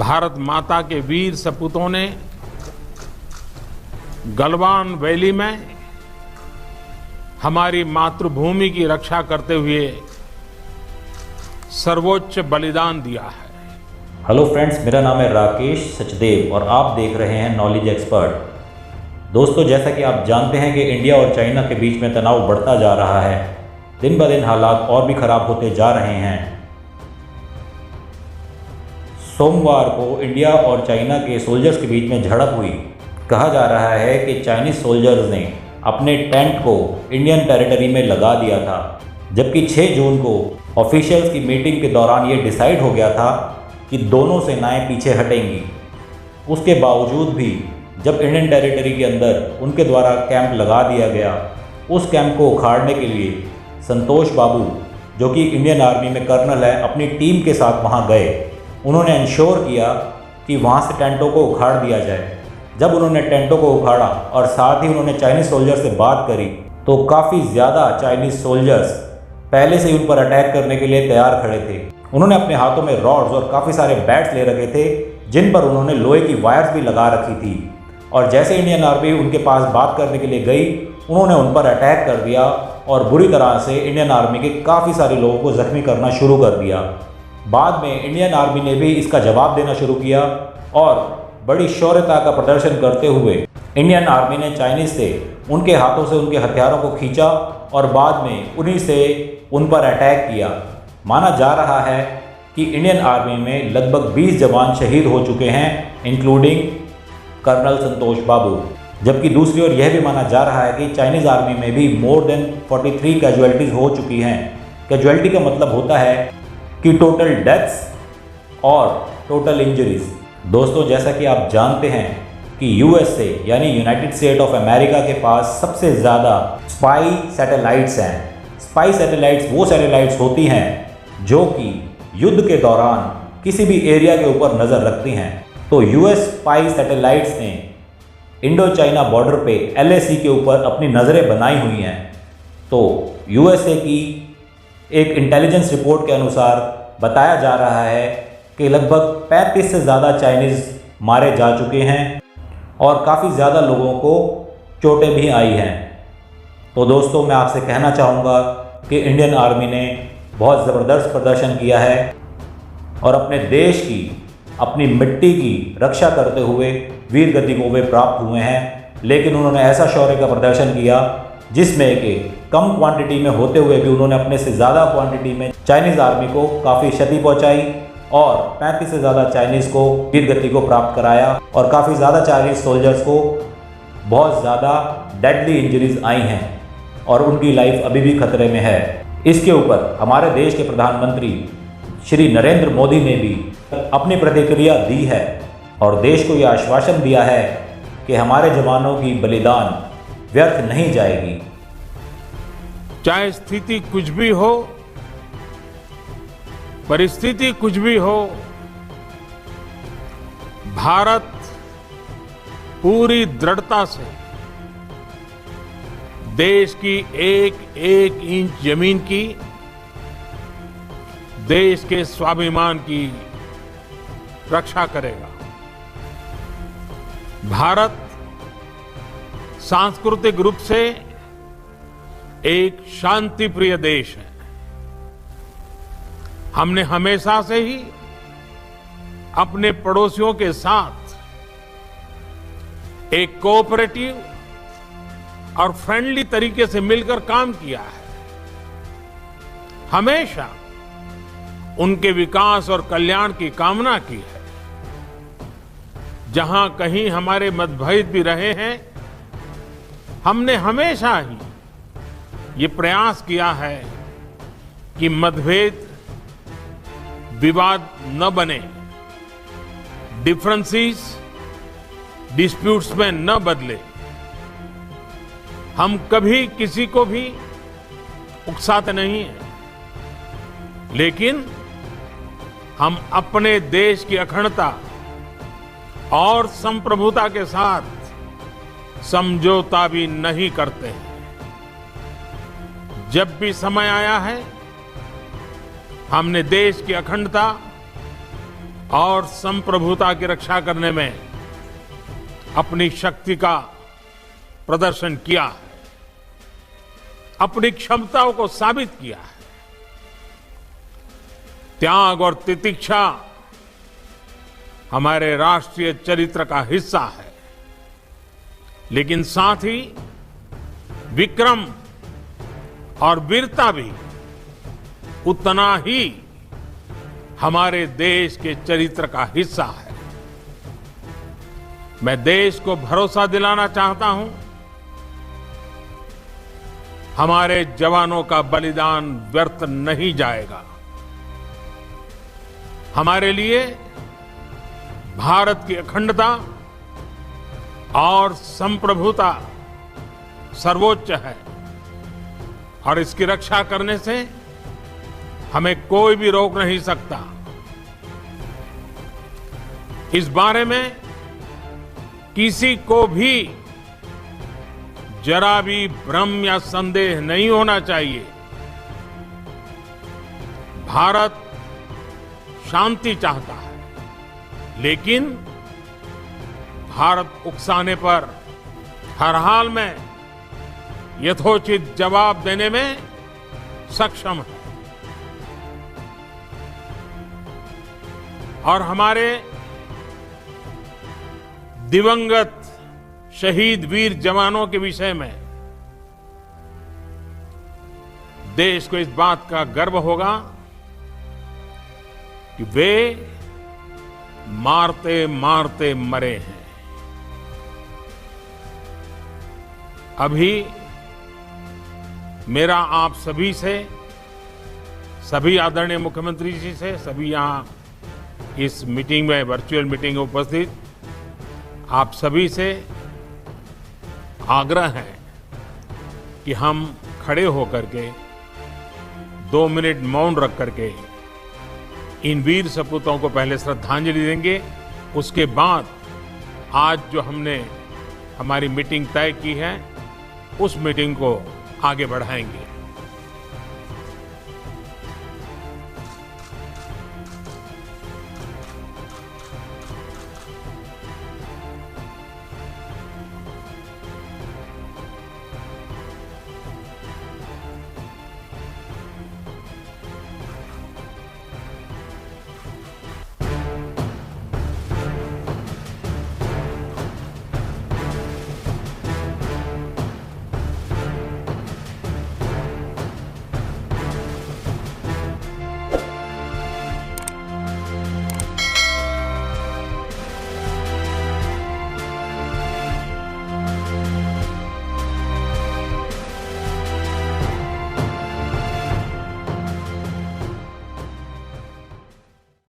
भारत माता के वीर सपूतों ने गलवान वैली में हमारी मातृभूमि की रक्षा करते हुए सर्वोच्च बलिदान दिया है। हेलो फ्रेंड्स, मेरा नाम है राकेश सचदेव और आप देख रहे हैं नॉलेज एक्सपर्ट। दोस्तों, जैसा कि आप जानते हैं कि इंडिया और चाइना के बीच में तनाव बढ़ता जा रहा है। दिन ब दिन हालात और भी ख़राब होते जा रहे हैं। सोमवार को इंडिया और चाइना के सोल्जर्स के बीच में झड़प हुई। कहा जा रहा है कि चाइनीज़ सोल्जर्स ने अपने टेंट को इंडियन टेरिटरी में लगा दिया था, जबकि 6 जून को ऑफिशियल्स की मीटिंग के दौरान ये डिसाइड हो गया था कि दोनों सेनाएं पीछे हटेंगी। उसके बावजूद भी जब इंडियन टेरिटरी के अंदर उनके द्वारा कैंप लगा दिया गया, उस कैंप को उखाड़ने के लिए संतोष बाबू, जो कि इंडियन आर्मी में कर्नल है, अपनी टीम के साथ वहां गए। उन्होंने इंश्योर किया कि वहां से टेंटों को उखाड़ दिया जाए। जब उन्होंने टेंटों को उखाड़ा और साथ ही उन्होंने चाइनीज़ सोल्जर से बात करी, तो काफ़ी ज़्यादा चाइनीज़ सोल्जर्स पहले से ही उन पर अटैक करने के लिए तैयार खड़े थे। उन्होंने अपने हाथों में रॉड्स और काफ़ी सारे बैट्स ले रखे थे, जिन पर उन्होंने लोहे की वायर्स भी लगा रखी थी। और जैसे इंडियन आर्मी उनके पास बात करने के लिए गई, उन्होंने उन पर अटैक कर दिया और बुरी तरह से इंडियन आर्मी के काफ़ी सारे लोगों को जख्मी करना शुरू कर दिया। बाद में इंडियन आर्मी ने भी इसका जवाब देना शुरू किया और बड़ी शौर्यता का प्रदर्शन करते हुए इंडियन आर्मी ने चाइनीज़ से उनके हाथों से उनके हथियारों को खींचा और बाद में उन्हीं से उन पर अटैक किया। माना जा रहा है कि इंडियन आर्मी में लगभग 20 जवान शहीद हो चुके हैं, इंक्लूडिंग कर्नल संतोष बाबू। जबकि दूसरी ओर यह भी माना जा रहा है कि चाइनीज़ आर्मी में भी मोर देन 43 कैजुअलिटीज़ हो चुकी हैं। कैजुअलिटी का मतलब होता है कि टोटल डेथ्स और टोटल इंजरीज। दोस्तों, जैसा कि आप जानते हैं कि यूएसए यानी यूनाइटेड स्टेट ऑफ अमेरिका के पास सबसे ज़्यादा स्पाई सैटेलाइट्स हैं। स्पाई सैटेलाइट्स वो सैटेलाइट्स होती हैं जो कि युद्ध के दौरान किसी भी एरिया के ऊपर नज़र रखती हैं। तो यूएस स्पाई सैटेलाइट्स ने इंडो चाइना बॉर्डर पे एलएसी के ऊपर अपनी नज़रें बनाई हुई हैं। तो यूएसए की एक इंटेलिजेंस रिपोर्ट के अनुसार बताया जा रहा है कि लगभग 35 से ज़्यादा चाइनीज़ मारे जा चुके हैं और काफ़ी ज़्यादा लोगों को चोटें भी आई हैं। तो दोस्तों, मैं आपसे कहना चाहूँगा कि इंडियन आर्मी ने बहुत ज़बरदस्त प्रदर्शन किया है और अपने देश की, अपनी मिट्टी की रक्षा करते हुए वीर गति को वे प्राप्त हुए हैं। लेकिन उन्होंने ऐसा शौर्य का प्रदर्शन किया जिसमें कि कम क्वांटिटी में होते हुए भी उन्होंने अपने से ज़्यादा क्वांटिटी में चाइनीज़ आर्मी को काफ़ी क्षति पहुंचाई और 35 से ज़्यादा चाइनीज़ को वीर गति को प्राप्त कराया और काफ़ी ज़्यादा चाइनीज़ सोल्जर्स को बहुत ज़्यादा डेडली इंजरीज आई हैं और उनकी लाइफ अभी भी खतरे में है। इसके ऊपर हमारे देश के प्रधानमंत्री श्री नरेंद्र मोदी ने भी अपनी प्रतिक्रिया दी है और देश को यह आश्वासन दिया है कि हमारे जवानों की बलिदान व्यर्थ नहीं जाएगी। चाहे स्थिति कुछ भी हो, परिस्थिति कुछ भी हो, भारत पूरी दृढ़ता से देश की एक एक इंच जमीन की, देश के स्वाभिमान की रक्षा करेगा। भारत सांस्कृतिक रूप से एक शांति प्रिय देश है। हमने हमेशा से ही अपने पड़ोसियों के साथ एक कोऑपरेटिव और फ्रेंडली तरीके से मिलकर काम किया है। हमेशा उनके विकास और कल्याण की कामना की है। जहां कहीं हमारे मतभेद भी रहे हैं, हमने हमेशा ही ये प्रयास किया है कि मतभेद विवाद न बने, डिफरेंसेस डिस्प्यूट्स में न बदले। हम कभी किसी को भी उकसाते नहीं हैं, लेकिन हम अपने देश की अखंडता और संप्रभुता के साथ समझौता भी नहीं करते हैं। जब भी समय आया है, हमने देश की अखंडता और संप्रभुता की रक्षा करने में अपनी शक्ति का प्रदर्शन किया है, अपनी क्षमताओं को साबित किया है। त्याग और तितिक्षा हमारे राष्ट्रीय चरित्र का हिस्सा है, लेकिन साथ ही विक्रम और वीरता भी उतना ही हमारे देश के चरित्र का हिस्सा है। मैं देश को भरोसा दिलाना चाहता हूं, हमारे जवानों का बलिदान व्यर्थ नहीं जाएगा। हमारे लिए भारत की अखंडता और संप्रभुता सर्वोच्च है और इसकी रक्षा करने से हमें कोई भी रोक नहीं सकता। इस बारे में किसी को भी जरा भी भ्रम या संदेह नहीं होना चाहिए। भारत शांति चाहता है, लेकिन भारत उकसाने पर हर हाल में यथोचित जवाब देने में सक्षम है। और हमारे दिवंगत शहीद वीर जवानों के विषय में देश को इस बात का गर्व होगा कि वे मारते मारते मरे हैं। अभी मेरा आप सभी से, सभी आदरणीय मुख्यमंत्री जी से, सभी यहां इस मीटिंग में, वर्चुअल मीटिंग में उपस्थित आप सभी से आग्रह है कि हम खड़े होकर के 2 मिनट मौन रख करके इन वीर सपूतों को पहले श्रद्धांजलि देंगे। उसके बाद आज जो हमने हमारी मीटिंग तय की है, उस मीटिंग को आगे बढ़ाएंगे।